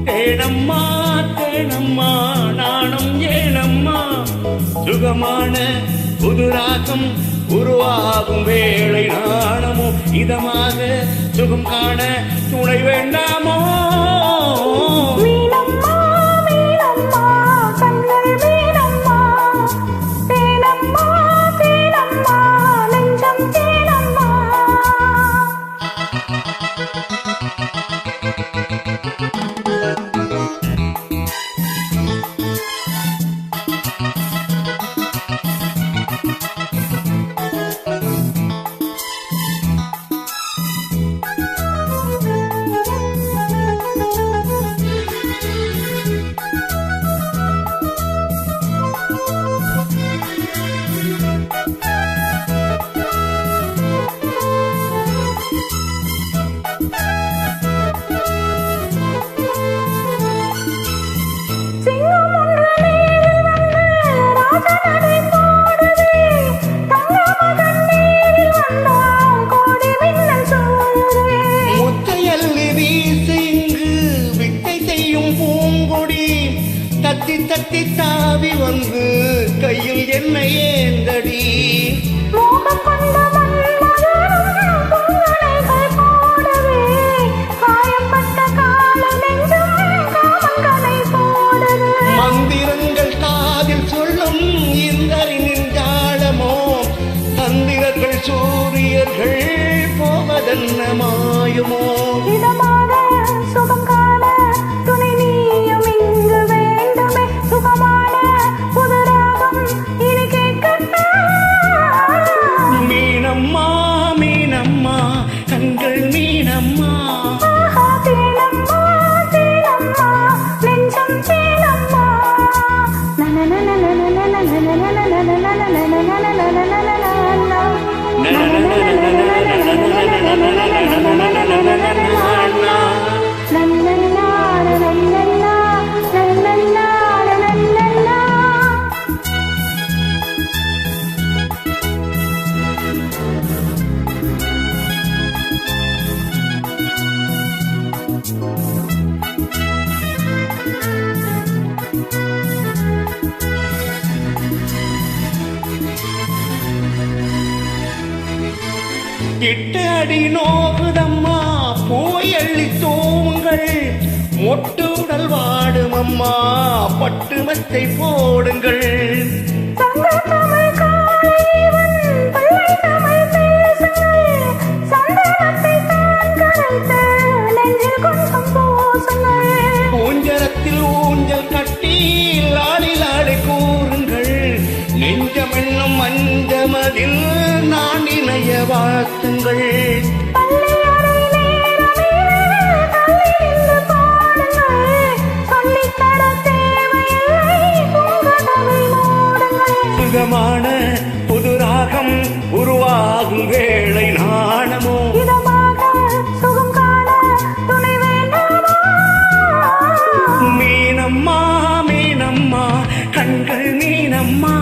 தேனம்மா தேனம்மா நாணம் ஏனம்மா சுகமான புதுராகம் உருவாகும் வேளை நாணமோ இதமாக சுகம் காண துணை வேண்டாமோ தத்தி தத்தி தாவி வந்து கையில் என்ன ஏந்தடி மந்திரங்கள் காதில் சொல்லும் இந்தரின் ஜாலமோ தந்திரர்கள் சூரியர்கள் போவதென்ன மாயுமோ மீனம்மா கண்கள் மீனம்மா எட்டு அடி நோகுதம்மா போய் அள்ளி தூவுங்கள் மொட்டு உடல் வாடும் அம்மா பட்டு மெத்தை போடுங்கள் ஊஞ்சலத்தில் ஊஞ்சல் கட்டி லாடி லாடி கூறுங்கள் நெஞ்சமென்னும் மஞ்சமதில் நான் இணைய வாழ்த்துங்கள் சுகமான புதுராகம் உருவாகும் வேளை நாணமோ மீனம்மா மீனம்மா கண்கள் மீனம்மா